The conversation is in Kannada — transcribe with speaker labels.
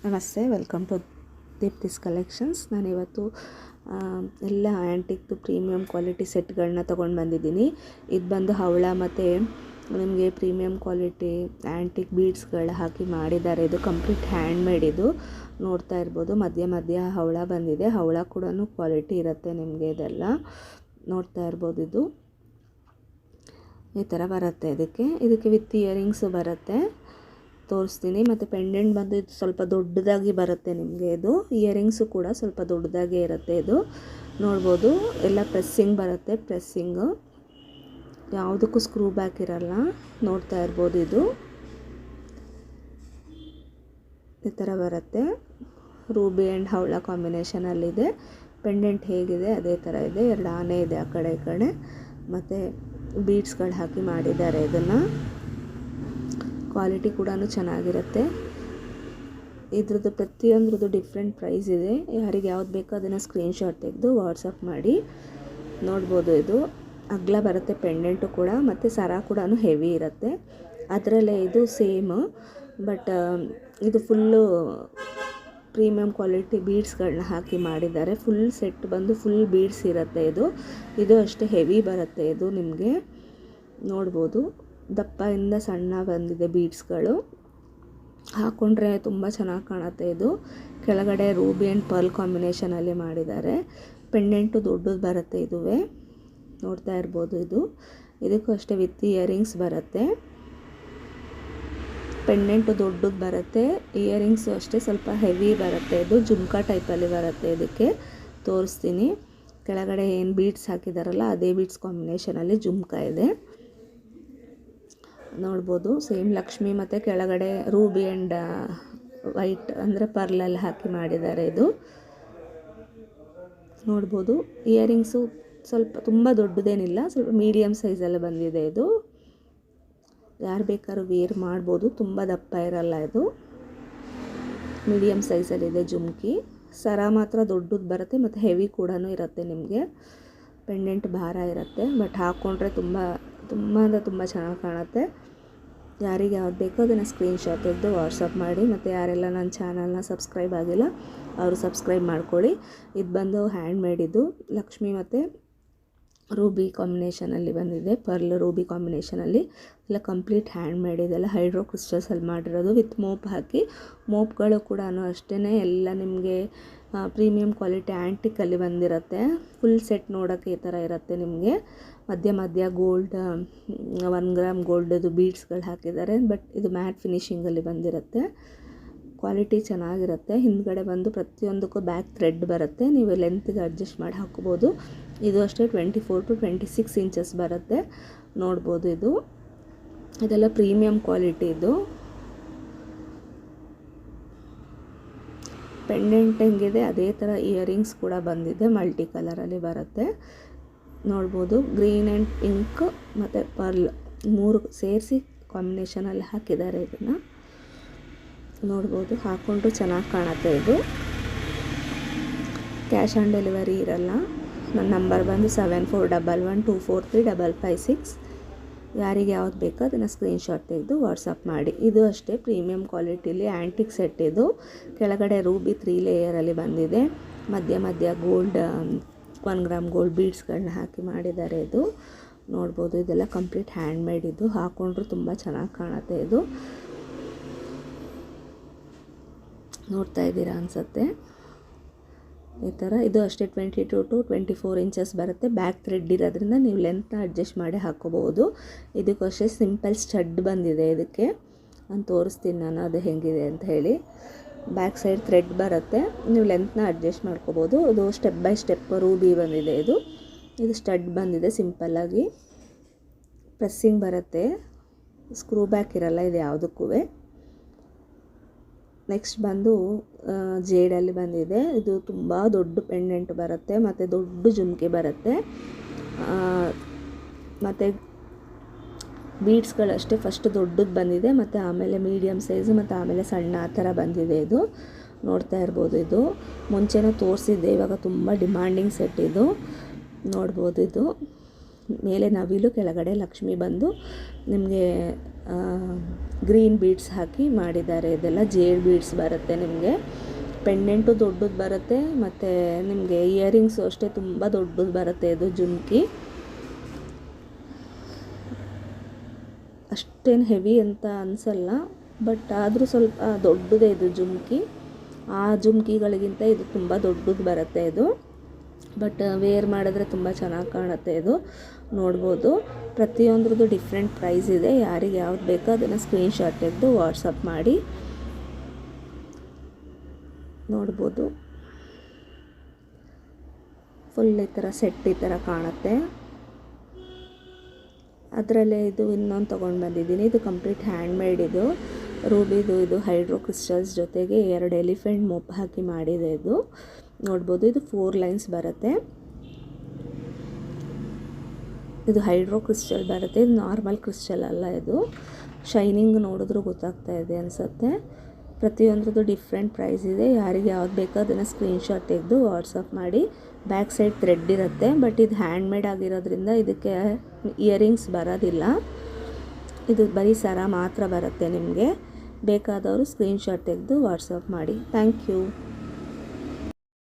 Speaker 1: ನಮಸ್ತೆ, ವೆಲ್ಕಮ್ ಟು ದೀಪ್ತಿಸ್ ಕಲೆಕ್ಷನ್ಸ್. ನಾನಿವತ್ತು ಎಲ್ಲ ಆ್ಯಂಟಿಕ್ದು ಪ್ರೀಮಿಯಂ ಕ್ವಾಲಿಟಿ ಸೆಟ್ಗಳನ್ನ ತೊಗೊಂಡು ಬಂದಿದ್ದೀನಿ. ಇದು ಬಂದು ಹವಳ ಮತ್ತು ನಿಮಗೆ ಪ್ರೀಮಿಯಂ ಕ್ವಾಲಿಟಿ ಆ್ಯಂಟಿಕ್ ಬೀಡ್ಸ್ಗಳು ಹಾಕಿ ಮಾಡಿದ್ದಾರೆ. ಇದು ಕಂಪ್ಲೀಟ್ ಹ್ಯಾಂಡ್ ಮೇಡ್. ಇದು ನೋಡ್ತಾ ಇರ್ಬೋದು, ಮಧ್ಯ ಹವಳ ಬಂದಿದೆ. ಹವಳ ಕೂಡ ಕ್ವಾಲಿಟಿ ಇರುತ್ತೆ ನಿಮಗೆ. ಇದೆಲ್ಲ ನೋಡ್ತಾ ಇರ್ಬೋದು. ಇದು ಈ ಥರ ಬರುತ್ತೆ. ಇದಕ್ಕೆ ವಿತ್ ಇಯರಿಂಗ್ಸು ಬರುತ್ತೆ, ತೋರಿಸ್ತೀನಿ. ಮತ್ತು ಪೆಂಡೆಂಟ್ ಬಂದು ಇದು ಸ್ವಲ್ಪ ದೊಡ್ಡದಾಗಿ ಬರುತ್ತೆ ನಿಮಗೆ. ಇದು ಇಯರಿಂಗ್ಸು ಕೂಡ ಸ್ವಲ್ಪ ದೊಡ್ಡದಾಗೇ ಇರುತ್ತೆ. ಇದು ನೋಡ್ಬೋದು, ಎಲ್ಲ ಪ್ರೆಸ್ಸಿಂಗ್ ಬರುತ್ತೆ. ಪ್ರೆಸ್ಸಿಂಗು ಯಾವುದಕ್ಕೂ ಸ್ಕ್ರೂ ಬ್ಯಾಕ್ ಇರಲ್ಲ. ನೋಡ್ತಾ ಇರ್ಬೋದು. ಇದು ಈ ಥರ ಬರುತ್ತೆ. ರೂಬಿ ಆ್ಯಂಡ್ ಹವಳ ಕಾಂಬಿನೇಷನಲ್ಲಿದೆ. ಪೆಂಡೆಂಟ್ ಹೇಗಿದೆ ಅದೇ ಥರ ಇದೆ. 2 ಆನೆ ಇದೆ ಆ ಕಡೆ ಈ ಕಡೆ, ಮತ್ತು ಬೀಡ್ಸ್ಗಳು ಹಾಕಿ ಮಾಡಿದ್ದಾರೆ. ಇದನ್ನು ಕ್ವಾಲಿಟಿ ಕೂಡ ಚೆನ್ನಾಗಿರುತ್ತೆ. ಇದ್ರದ್ದು ಪ್ರತಿಯೊಂದ್ರದ್ದು ಡಿಫ್ರೆಂಟ್ ಪ್ರೈಸ್ ಇದೆ. ಯಾರಿಗೆ ಯಾವ್ದು ಬೇಕೋ ಅದನ್ನು ಸ್ಕ್ರೀನ್ಶಾಟ್ ತೆಗೆದು ವಾಟ್ಸಪ್ ಮಾಡಿ ನೋಡ್ಬೋದು. ಇದು ಅಗಲ ಬರುತ್ತೆ ಪೆಂಡೆಂಟು ಕೂಡ, ಮತ್ತು ಸರ ಕೂಡ ಹೆವಿ ಇರುತ್ತೆ. ಅದರಲ್ಲೇ ಇದು ಸೇಮ್, ಬಟ್ ಇದು ಫುಲ್ಲು ಪ್ರೀಮಿಯಂ ಕ್ವಾಲಿಟಿ ಬೀಡ್ಸ್ಗಳನ್ನ ಹಾಕಿ ಮಾಡಿದ್ದಾರೆ. ಫುಲ್ ಸೆಟ್ ಬಂದು ಫುಲ್ ಬೀಡ್ಸ್ ಇರುತ್ತೆ. ಇದು ಅಷ್ಟೇ ಹೆವಿ ಬರುತ್ತೆ. ಇದು ನಿಮಗೆ ನೋಡ್ಬೋದು, ದಪ್ಪದಿಂದ ಸಣ್ಣ ಬಂದಿದೆ ಬೀಡ್ಸ್ಗಳು. ಹಾಕ್ಕೊಂಡ್ರೆ ತುಂಬ ಚೆನ್ನಾಗಿ ಕಾಣುತ್ತೆ. ಇದು ಕೆಳಗಡೆ ರೂಬಿ ಆ್ಯಂಡ್ ಪರ್ಲ್ ಕಾಂಬಿನೇಷನಲ್ಲಿ ಮಾಡಿದ್ದಾರೆ. ಪೆಂಡೆಂಟು ದೊಡ್ಡದು ಬರುತ್ತೆ. ಇದುವೇ ನೋಡ್ತಾ ಇರ್ಬೋದು. ಇದಕ್ಕೂ ಅಷ್ಟೇ ವಿತ್ ಇಯರಿಂಗ್ಸ್ ಬರುತ್ತೆ. ಪೆಂಡೆಂಟು ದೊಡ್ಡದು ಬರುತ್ತೆ, ಇಯರಿಂಗ್ಸು ಅಷ್ಟೇ ಸ್ವಲ್ಪ ಹೆವಿ ಬರುತ್ತೆ. ಇದು ಜುಮ್ಕಾ ಟೈಪಲ್ಲಿ ಬರುತ್ತೆ. ಇದಕ್ಕೆ ತೋರಿಸ್ತೀನಿ. ಕೆಳಗಡೆ ಏನು ಬೀಡ್ಸ್ ಹಾಕಿದಾರಲ್ಲ ಅದೇ ಬೀಡ್ಸ್ ಕಾಂಬಿನೇಷನಲ್ಲಿ ಜುಮ್ಕಾ ಇದೆ. ನೋಡ್ಬೋದು, ಸೇಮ್ ಲಕ್ಷ್ಮಿ ಮತ್ತು ಕೆಳಗಡೆ ರೂಬಿ ಆ್ಯಂಡ್ ವೈಟ್ ಅಂದರೆ ಪರ್ಲಲ್ಲಿ ಹಾಕಿ ಮಾಡಿದ್ದಾರೆ. ಇದು ನೋಡ್ಬೋದು. ಇಯರಿಂಗ್ಸು ಸ್ವಲ್ಪ ತುಂಬ ದೊಡ್ಡದೇನಿಲ್ಲ, ಸ್ವಲ್ಪ ಮೀಡಿಯಮ್ ಸೈಜಲ್ಲಿ ಬಂದಿದೆ. ಇದು ಯಾರು ಬೇಕಾದ್ರೂ ವೇರ್ ಮಾಡ್ಬೋದು, ತುಂಬ ದಪ್ಪ ಇರಲ್ಲ. ಇದು ಮೀಡಿಯಮ್ ಸೈಜಲ್ಲಿದೆ ಜುಮ್ಕಿ. ಸರ ಮಾತ್ರ ದೊಡ್ಡದು ಬರುತ್ತೆ ಮತ್ತು ಹೆವಿ ಕೂಡ ಇರುತ್ತೆ ನಿಮಗೆ. ಪೆಂಡೆಂಟ್ ಭಾರ ಇರುತ್ತೆ, ಬಟ್ ಹಾಕ್ಕೊಂಡ್ರೆ ತುಂಬ ಚೆನ್ನಾಗಿ ಕಾಣುತ್ತೆ. ಯಾರಿಗೆ ಯಾವ್ದು ಬೇಕೋ ಅದನ್ನು ಸ್ಕ್ರೀನ್ಶಾಟ್ ತೆಗೆದು ವಾಟ್ಸಪ್ ಮಾಡಿ. ಮತ್ತು ಯಾರೆಲ್ಲ ನನ್ನ ಚಾನಲ್ನ ಸಬ್ಸ್ಕ್ರೈಬ್ ಆಗಿಲ್ಲ ಅವರು ಸಬ್ಸ್ಕ್ರೈಬ್ ಮಾಡ್ಕೊಳ್ಳಿ. ಇದು ಬಂದು ಹ್ಯಾಂಡ್ ಮೇಡ್. ಇದು ಲಕ್ಷ್ಮಿ ಮತ್ತು ರೂಬಿ ಕಾಂಬಿನೇಷನಲ್ಲಿ ಬಂದಿದೆ. ಪರ್ಲ್ ರೂಬಿ ಕಾಂಬಿನೇಷನಲ್ಲಿ ಎಲ್ಲ ಕಂಪ್ಲೀಟ್ ಹ್ಯಾಂಡ್ ಮೇಡ್. ಇದೆಲ್ಲ ಹೈಡ್ರೋ ಕ್ರಿಸ್ಟಲ್ಸಲ್ಲಿ ಮಾಡಿರೋದು ವಿತ್ ಮೋಪ್ ಹಾಕಿ. ಮೋಪ್ಗಳು ಕೂಡ ಅಷ್ಟೇ ಎಲ್ಲ ನಿಮಗೆ ಪ್ರೀಮಿಯಂ ಕ್ವಾಲಿಟಿ ಆ್ಯಂಟಿಕಲ್ಲಿ ಬಂದಿರುತ್ತೆ. ಫುಲ್ ಸೆಟ್ ನೋಡೋಕ್ಕೆ ಈ ಥರ ಇರುತ್ತೆ ನಿಮಗೆ. ಮಧ್ಯ ಗೋಲ್ಡ್ 1 ಗ್ರಾಮ್ ಗೋಲ್ಡದು ಬೀಡ್ಸ್ಗಳು ಹಾಕಿದ್ದಾರೆ. ಬಟ್ ಇದು ಮ್ಯಾಟ್ ಫಿನಿಷಿಂಗಲ್ಲಿ ಬಂದಿರುತ್ತೆ. ಕ್ವಾಲಿಟಿ ಚೆನ್ನಾಗಿರುತ್ತೆ. ಹಿಂದ್ಗಡೆ ಬಂದು ಪ್ರತಿಯೊಂದಕ್ಕೂ ಬ್ಯಾಕ್ ಥ್ರೆಡ್ ಬರುತ್ತೆ. ನೀವು ಲೆಂತ್ಗೆ ಅಡ್ಜಸ್ಟ್ ಮಾಡಿ ಹಾಕ್ಬೋದು. ಇದು ಅಷ್ಟೇ 24 to 26 ಇಂಚಸ್ ಬರುತ್ತೆ. ನೋಡ್ಬೋದು. ಇದೆಲ್ಲ ಪ್ರೀಮಿಯಂ ಕ್ವಾಲಿಟಿ. ಇದು ಪೆಂಡೆಂಟ್ ಹೆಂಗಿದೆ ಅದೇ ಥರ ಇಯರಿಂಗ್ಸ್ ಕೂಡ ಬಂದಿದೆ. ಮಲ್ಟಿ ಕಲರಲ್ಲಿ ಬರುತ್ತೆ. ನೋಡ್ಬೋದು, ಗ್ರೀನ್ ಆ್ಯಂಡ್ ಪಿಂಕ್ ಮತ್ತು ಪರ್ಲ್ 3 ಸೇರಿಸಿ ಕಾಂಬಿನೇಷನಲ್ಲಿ ಹಾಕಿದ್ದಾರೆ. ಇದನ್ನು ನೋಡ್ಬೋದು, ಹಾಕ್ಕೊಂಡ್ರು ಚೆನ್ನಾಗಿ ಕಾಣುತ್ತೆ. ಇದು ಕ್ಯಾಶ್ ಆನ್ ಡೆಲಿವರಿ ಇರಲ್ಲ. ನನ್ನ ನಂಬರ್ ಬಂದು 7411243556. ಯಾರಿಗೆ ಯಾವ್ದು ಬೇಕೋ ಅದನ್ನು ಸ್ಕ್ರೀನ್ಶಾಟ್ ತೆಗೆದು ವಾಟ್ಸಪ್ ಮಾಡಿ. ಇದು ಅಷ್ಟೇ ಪ್ರೀಮಿಯಂ ಕ್ವಾಲಿಟಿಲಿ ಆ್ಯಂಟಿಕ್ ಸೆಟ್. ಇದು ಕೆಳಗಡೆ ರೂಬಿ 3 ಲೇಯರಲ್ಲಿ ಬಂದಿದೆ. ಮಧ್ಯ ಗೋಲ್ಡ್ 1 ಗ್ರಾಮ್ ಗೋಲ್ಡ್ ಬೀಡ್ಸ್ಗಳನ್ನ ಹಾಕಿ ಮಾಡಿದ್ದಾರೆ. ಇದು ನೋಡ್ಬೋದು. ಇದೆಲ್ಲ ಕಂಪ್ಲೀಟ್ ಹ್ಯಾಂಡ್ ಮೇಡ್. ಇದು ಹಾಕ್ಕೊಂಡ್ರು ತುಂಬ ಚೆನ್ನಾಗಿ ಕಾಣುತ್ತೆ. ಇದು ನೋಡ್ತಾ ಇದ್ದೀರಾ ಅನಿಸುತ್ತೆ. ಈ ಥರ ಇದು ಅಷ್ಟೇ 22 to 24 ಇಂಚಸ್ ಬರುತ್ತೆ. ಬ್ಯಾಕ್ ಥ್ರೆಡ್ ಇರೋದ್ರಿಂದ ನೀವು ಲೆಂತ್ನ ಅಡ್ಜಸ್ಟ್ ಮಾಡಿ ಹಾಕ್ಕೋಬೋದು. ಇದಕ್ಕೂ ಅಷ್ಟೇ ಸಿಂಪಲ್ ಸ್ಟಡ್ ಬಂದಿದೆ. ಇದಕ್ಕೆ ನಾನು ತೋರಿಸ್ತೀನಿ ನಾನು ಅದು ಹೆಂಗಿದೆ ಅಂತ ಹೇಳಿ. ಬ್ಯಾಕ್ ಸೈಡ್ ಥ್ರೆಡ್ ಬರುತ್ತೆ, ನೀವು ಲೆಂತ್ನ ಅಡ್ಜಸ್ಟ್ ಮಾಡ್ಕೋಬೋದು. ಇದು ಸ್ಟೆಪ್ ಬೈ ಸ್ಟೆಪ್ ರೂಬಿ ಬಂದಿದೆ. ಇದು ಸ್ಟಡ್ ಬಂದಿದೆ. ಸಿಂಪಲ್ಲಾಗಿ ಪ್ರೆಸ್ಸಿಂಗ್ ಬರುತ್ತೆ, ಸ್ಕ್ರೂ ಬ್ಯಾಕ್ ಇರಲ್ಲ ಇದು ಯಾವುದಕ್ಕೂ. ನೆಕ್ಸ್ಟ್ ಬಂದು ಜೇಡಲ್ಲಿ ಬಂದಿದೆ. ಇದು ತುಂಬ ದೊಡ್ಡ ಪೆಂಡೆಂಟ್ ಬರುತ್ತೆ ಮತ್ತು ದೊಡ್ಡ ಜುಮ್ಕಿ ಬರುತ್ತೆ. ಮತ್ತು ಬೀಡ್ಸ್ಗಳಷ್ಟೇ ಫಸ್ಟ್ ದೊಡ್ಡದು ಬಂದಿದೆ, ಮತ್ತು ಆಮೇಲೆ ಮೀಡಿಯಮ್ ಸೈಜು, ಮತ್ತು ಆಮೇಲೆ ಸಣ್ಣ ಆ ಥರ ಬಂದಿದೆ. ಇದು ನೋಡ್ತಾ ಇರ್ಬೋದು. ಇದು ಮುಂಚೆನೇ ತೋರಿಸಿದ್ದೆ, ಇವಾಗ ತುಂಬ ಡಿಮ್ಯಾಂಡಿಂಗ್ ಸೆಟ್. ಇದು ನೋಡ್ಬೋದು. ಇದು ಮೇಲೆ ನವಿಲು, ಕೆಳಗಡೆ ಲಕ್ಷ್ಮಿ ಬಂದು ನಿಮಗೆ ಗ್ರೀನ್ ಬೀಡ್ಸ್ ಹಾಕಿ ಮಾಡಿದ್ದಾರೆ. ಇದೆಲ್ಲ ಜೇಡ್ ಬೀಡ್ಸ್ ಬರುತ್ತೆ ನಿಮಗೆ. ಪೆಂಡೆಂಟು ದೊಡ್ಡದು ಬರುತ್ತೆ, ಮತ್ತು ನಿಮಗೆ ಇಯರಿಂಗ್ಸು ಅಷ್ಟೇ ತುಂಬ ದೊಡ್ಡದು ಬರುತ್ತೆ. ಇದು ಜುಮ್ಕಿ ಅಷ್ಟೇನು ಹೆವಿ ಅಂತ ಅನಿಸಲ್ಲ, ಬಟ್ ಆದರೂ ಸ್ವಲ್ಪ ದೊಡ್ಡದೇ ಇದು ಜುಮ್ಕಿ. ಆ ಜುಮ್ಕಿಗಳಿಗಿಂತ ಇದು ತುಂಬ ದೊಡ್ಡದು ಬರುತ್ತೆ ಇದು. ಬಟ್ ವೇರ್ ಮಾಡಿದ್ರೆ ತುಂಬ ಚೆನ್ನಾಗಿ ಕಾಣುತ್ತೆ ಇದು. ನೋಡ್ಬೋದು, ಪ್ರತಿಯೊಂದ್ರದ್ದು ಡಿಫ್ರೆಂಟ್ ಪ್ರೈಸ್ ಇದೆ. ಯಾರಿಗೆ ಯಾವ್ದು ಬೇಕೋ ಅದನ್ನು ಸ್ಕ್ರೀನ್ಶಾಟ್ ತೆಗೆದು ವಾಟ್ಸಪ್ ಮಾಡಿ. ನೋಡ್ಬೋದು, ಫುಲ್ ಈ ಥರ ಸೆಟ್ ಈ ಥರ ಕಾಣುತ್ತೆ. ಅದರಲ್ಲೇ ಇದು ಇನ್ನೊಂದು ತೊಗೊಂಡು ಬಂದಿದ್ದೀನಿ. ಇದು ಕಂಪ್ಲೀಟ್ ಹ್ಯಾಂಡ್ ಮೇಡ್. ಇದು ರೂಬಿದು, ಇದು ಹೈಡ್ರೋ ಕ್ರಿಸ್ಟಲ್ಸ್ ಜೊತೆಗೆ 2 ಎಲಿಫೆಂಟ್ ಮೊಪ್ ಹಾಕಿ ಮಾಡಿದೆ ಇದು. ನೋಡ್ಬೋದು, ಇದು 4 ಲೈನ್ಸ್ ಬರುತ್ತೆ. ಇದು ಹೈಡ್ರೋ ಕ್ರಿಸ್ಟಲ್ ಬರುತ್ತೆ, ಇದು ನಾರ್ಮಲ್ ಕ್ರಿಸ್ಟಲ್ ಅಲ್ಲ. ಇದು ಶೈನಿಂಗ್ ನೋಡಿದ್ರೂ ಗೊತ್ತಾಗ್ತಾ ಇದೆ ಅನಿಸುತ್ತೆ. ಪ್ರತಿಯೊಂದ್ರದ್ದು ಡಿಫ್ರೆಂಟ್ ಪ್ರೈಸ್ ಇದೆ. ಯಾರಿಗೆ ಯಾವ್ದು ಬೇಕೋ ಅದನ್ನು ಸ್ಕ್ರೀನ್ಶಾಟ್ ತೆಗೆದು ವಾಟ್ಸಪ್ ಮಾಡಿ. ಬ್ಯಾಕ್ ಸೈಡ್ ಥ್ರೆಡ್ ಇರುತ್ತೆ, ಬಟ್ ಇದು ಹ್ಯಾಂಡ್ ಮೇಡ್ ಆಗಿರೋದ್ರಿಂದ ಇದಕ್ಕೆ ಇಯರಿಂಗ್ಸ್ ಬರೋದಿಲ್ಲ. ಇದು ಬರೀ ಸರ ಮಾತ್ರ ಬರುತ್ತೆ ನಿಮಗೆ. ಬೇಕಾದವರು ಸ್ಕ್ರೀನ್ಶಾಟ್ ತೆಗೆದು ವಾಟ್ಸಪ್ ಮಾಡಿ. Thank you.